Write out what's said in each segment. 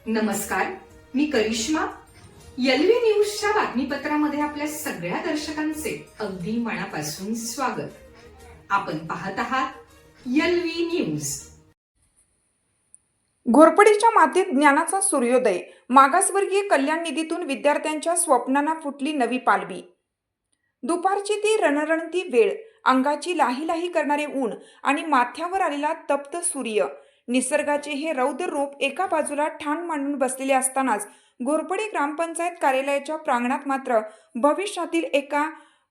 नमस्कार, मी करिश्मा. एलव्ही न्यूजच्या बातमीपत्रामध्ये आपल्या सगळ्या दर्शकांचे अगदी मनापासून स्वागत. आपण पाहत आहात एलव्ही न्यूज. घोरपडीच्या मातीत ज्ञानाचा सूर्योदय. मागासवर्गीय कल्याण निधीतून विद्यार्थ्यांच्या स्वप्नांना फुटली नवी पालवी. दुपारची ती रणरणती वेळ, अंगाची लाही लाही करणारे ऊन आणि माथ्यावर आलेला तप्त सूर्य, निसर्गाचे हे रौद्र रूप एका बाजूला ठाण मांडून बसलेले असतानाच घोरपडी ग्रामपंचायत कार्यालयाच्या प्रांगणात मात्र भविष्यातील एका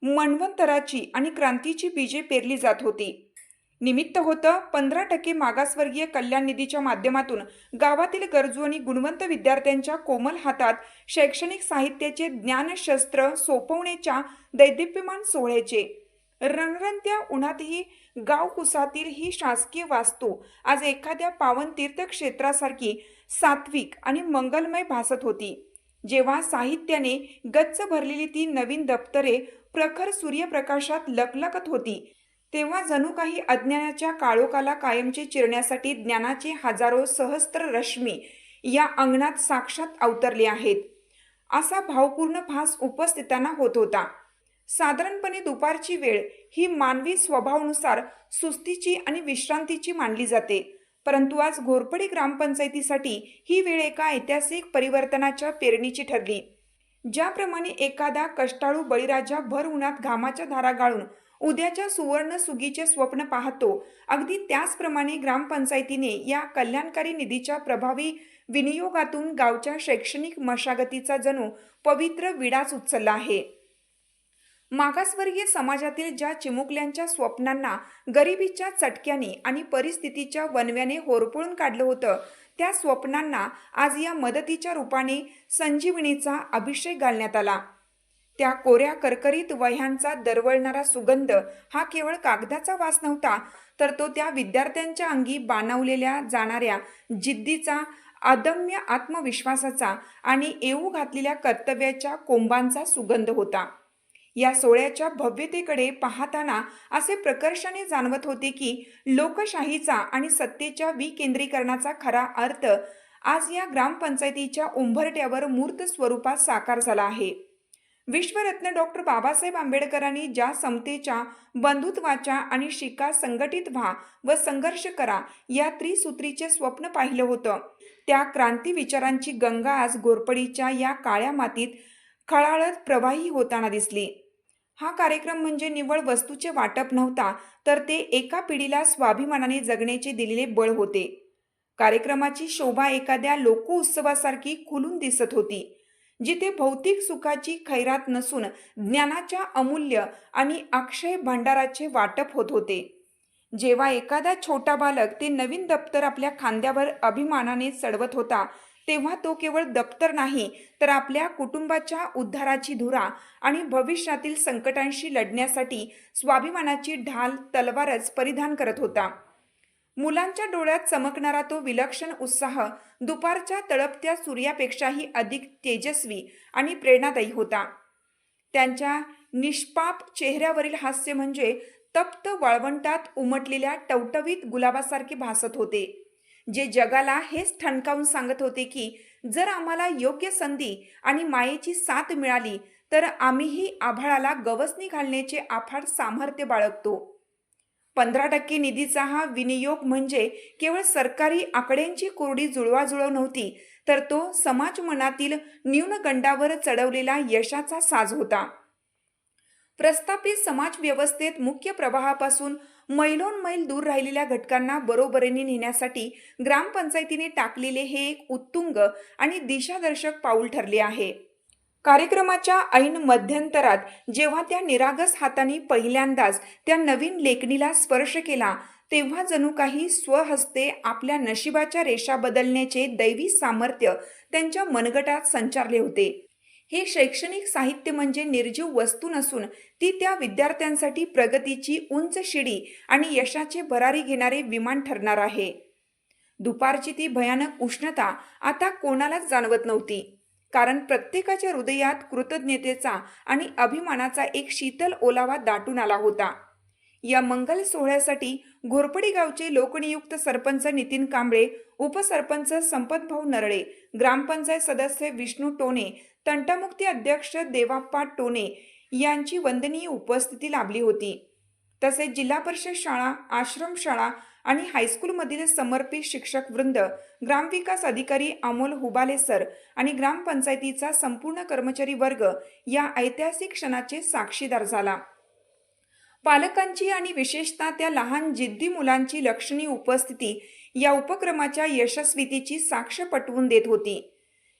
मन्वंतराची आणि क्रांतीची बीजे पेरली जात होती. निमित्त होतं 15% मागासवर्गीय कल्याण निधीच्या माध्यमातून गावातील गरजू आणि गुणवंत विद्यार्थ्यांच्या कोमल हातात शैक्षणिक साहित्याचे ज्ञानशस्त्र सोपवण्याच्या दैदिप्यमान सोहळ्याचे. रणरणत्या उन्हातही गावकुसातील ही शासकीय वास्तू आज एखाद्या पावन तीर्थक्षेत्रासारखी सात्विक आणि मंगलमय भासत होती. जेव्हा साहित्याने गच्च भरलेली ती नवीन दप्तरे प्रखर सूर्यप्रकाशात लखलखत होती, तेव्हा जणू काही अज्ञानाच्या काळोखाला कायमचे चिरण्यासाठी ज्ञानाचे हजारो सहस्त्र रश्मी या अंगणात साक्षात अवतरले आहेत, असा भावपूर्ण भास उपस्थितांना होत होता. साधारणपणे दुपारची वेळ ही मानवी स्वभावानुसार सुस्तीची आणि विश्रांतीची मानली जाते, परंतु आज घोरपडी ग्रामपंचायतीसाठी ही वेळ एका ऐतिहासिक परिवर्तनाच्या पेरणीची ठरली. ज्याप्रमाणे एखादा कष्टाळू बळीराजा भर उन्हात घामाच्या धारा गाळून उद्याच्या सुवर्ण सुगीचे स्वप्न पाहतो, अगदी त्याचप्रमाणे ग्रामपंचायतीने या कल्याणकारी निधीच्या प्रभावी विनियोगातून गावच्या शैक्षणिक मशागतीचा जणू पवित्र विडाच उचलला आहे. मागासवर्गीय समाजातील ज्या चिमुकल्यांच्या स्वप्नांना गरिबीच्या चटक्याने आणि परिस्थितीच्या वणव्याने होरपळून काढलं होतं, त्या स्वप्नांना आज या मदतीच्या रूपाने संजीवनीचा अभिषेक घालण्यात आला. त्या कोऱ्या करकरीत वह्यांचा दरवळणारा सुगंध हा केवळ कागदाचा वास नव्हता, तर तो त्या विद्यार्थ्यांच्या अंगी बाणावलेल्या जाणाऱ्या जिद्दीचा, अदम्य आत्मविश्वासाचा आणि येऊ घातलेल्या कर्तव्याच्या कोंबांचा सुगंध होता. या सोहळ्याच्या भव्यतेकडे पाहताना असे प्रकर्षाने जाणवत होते की लोकशाहीचा आणि सत्तेच्या विकेंद्रीकरणाचा खरा अर्थ आज या ग्रामपंचायतीच्या उंबरट्यावर मूर्त स्वरूपात साकार झाला आहे. विश्वरत्न डॉक्टर बाबासाहेब आंबेडकरांनी ज्या समतेच्या, बंधुत्वाच्या आणि शिका संघटित व्हा व संघर्ष करा या त्रिसूत्रीचे स्वप्न पाहिलं होतं, त्या क्रांती विचारांची गंगा आज घोरपडीच्या या काळ्या मातीत खळाळत प्रवाही होताना दिसली. हा कार्यक्रम म्हणजे निव्वळ वस्तूचे वाटप नव्हता, तर ते एका पिढीला स्वाभिमानाने जगण्याचे दिलेले बळ होते. कार्यक्रमाची शोभा एखाद्या लोकोत्सवासारखी खुलून दिसत होती, जिथे भौतिक सुखाची खैरात नसून ज्ञानाच्या अमूल्य आणि अक्षय भांडाराचे वाटप होत होते. जेव्हा एखादा छोटा बालक ते नवीन दप्तर आपल्या खांद्यावर अभिमानाने चढवत होता, तेव्हा तो केवळ दप्तर नाही, तर आपल्या कुटुंबाच्या उद्धाराची धुरा आणि भविष्यातील संकटांशी लढण्यासाठी स्वाभिमानाची ढाल तलवारच परिधान करत होता. मुलांच्या डोळ्यात चमकणारा तो विलक्षण उत्साह दुपारच्या तळपत्या सूर्यापेक्षाही अधिक तेजस्वी आणि प्रेरणादायी होता. त्यांच्या निष्पाप चेहऱ्यावरील हास्य म्हणजे तप्त वाळवंटात उमटलेल्या टवटवीत गुलाबासारखे भासत होते, जे जगाला हेच ठणकावून सांगत होते की जर आम्हाला योग्य संधी आणि मायेची साथ मिळाली तर आम्हीही आभाळाला गवसणी घालण्याचे अफाट सामर्थ्य बाळगतो. 15% निधीचा हा विनियोग म्हणजे केवळ सरकारी आकड्यांची कोरडी जुळवाजुळव नव्हती, तर तो समाज मनातील न्यूनगंडावर चढवलेला यशाचा साज होता. प्रस्थापित समाज व्यवस्थेत मुख्य प्रवाहापासून मैलोनमैल दूर राहिलेल्या घटकांना बरोबरीने नेण्यासाठी ग्रामपंचायतीने टाकलेले हे एक उत्तुंग आणि दिशादर्शक पाऊल ठरले आहे. कार्यक्रमाच्या ऐन मध्यंतरात जेव्हा त्या निरागस हाताने पहिल्यांदाच त्या नवीन लेखणीला स्पर्श केला, तेव्हा जणू काही स्वहस्ते आपल्या नशिबाच्या रेषा बदलण्याचे दैवी सामर्थ्य त्यांच्या मनगटात संचारले होते. हे शैक्षणिक साहित्य म्हणजे निर्जीव वस्तू नसून ती त्या विद्यार्थ्यांसाठी प्रगतीची उंच शिडी आणि यशाचे भरारी घेणारे विमान ठरणार आहे. दुपारची ती भयानक उष्णता आता कोणालाच जाणवत नव्हती, कारण प्रत्येकाच्या हृदयात कृतज्ञतेचा आणि अभिमानाचा एक शीतल ओलावा दाटून आला होता. या मंगल सोहळ्यासाठी घोरपडी गावचे लोकनियुक्त सरपंच नितीन कांबळे उपसरपंच संपतभाऊ नरळे, ग्रामपंचायत सदस्य विष्णू टोणे, तंटामुक्ती अध्यक्ष देवाप्पा टोणे यांची वंदनीय उपस्थिती लाभली होती. तसेच जिल्हा परिषद शाळा, आश्रमशाळा आणि हायस्कूलमधील समर्पित शिक्षक वृंद, ग्रामविकास अधिकारी अमोल हुबाले सर आणि ग्रामपंचायतीचा संपूर्ण कर्मचारी वर्ग या ऐतिहासिक क्षणाचे साक्षीदार झाला. पालकांची आणि विशेषतः त्या लहान जिद्दी मुलांची लक्षणीय उपस्थिती या उपक्रमाच्या यशस्वीतेची साक्ष पटवून देत होती.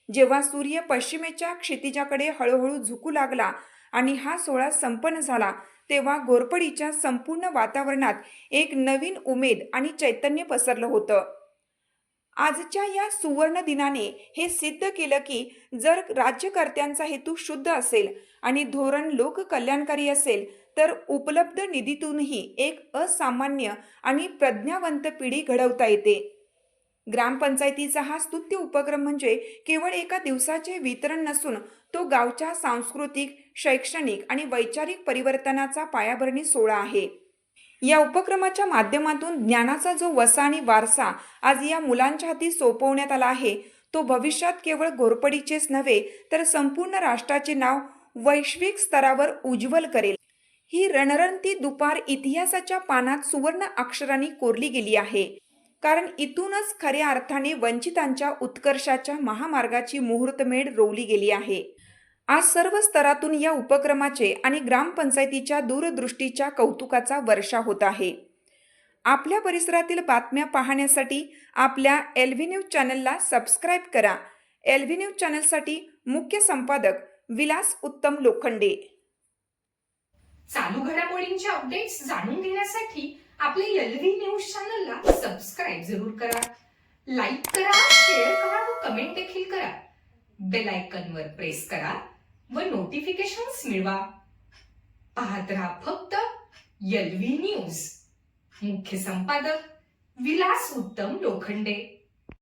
जेव्हा सूर्य पश्चिमेच्या क्षितिजाकडे हळूहळू झुकू लागला आणि हा सोहळा संपन्न झाला, तेव्हा घोरपडीच्या संपूर्ण वातावरणात एक नवीन उमेद आणि चैतन्य पसरलं होतं. आजच्या या सुवर्ण दिनाने हे सिद्ध केलं की जर राज्यकर्त्यांचा हेतू शुद्ध असेल आणि धोरण लोककल्याणकारी असेल तर उपलब्ध निधीतूनही एक असामान्य आणि प्रज्ञावंत पिढी घडवता येते. ग्रामपंचायतीचा हा स्तुत्य उपक्रम म्हणजे केवळ एका दिवसाचे वितरण नसून तो गावच्या सांस्कृतिक, शैक्षणिक आणि वैचारिक परिवर्तनाचा पायाभरणी सोहळा आहे. या उपक्रमाच्या माध्यमातून ज्ञानाचा जो वसा आणि वारसा आज या मुलांच्या हाती सोपवण्यात आला आहे, तो भविष्यात केवळ घोरपडीचेच नव्हे तर संपूर्ण राष्ट्राचे नाव वैश्विक स्तरावर उज्ज्वल करेल. ही रणरणती दुपार इतिहासाच्या पानात सुवर्ण अक्षरांनी कोरली गेली आहे, कारण इथूनच खऱ्या अर्थाने वंचितांच्या उत्कर्षाच्या महामार्गाची मुहूर्तमेढ रोवली गेली आहे. आज सर्व स्तरातून या उपक्रमाचे आणि ग्रामपंचायतीच्या दूरदृष्टीच्या कौतुकाचा वर्षा होत आहे. आपल्या परिसरातील बातम्या पाहण्यासाठी आपल्या LV न्यूज चॅनलला सबस्क्राईब करा. LV न्यूज चॅनलसाठी मुख्य संपादक विलास उत्तम लोखंडे. चालू घडामोडींचे अपडेट्स जाणून घेण्यासाठी आपल्या LV न्यूज चॅनलला सबस्क्राईब जरूर करा. लाईक करा, शेअर करा व कमेंट देखील करा. बेल आयकॉनवर प्रेस करा व नोटिफिकेशन्स मिळवा. पाहत रहा फक्त LV न्यूज. मुख्य संपादक विलास उत्तम लोखंडे.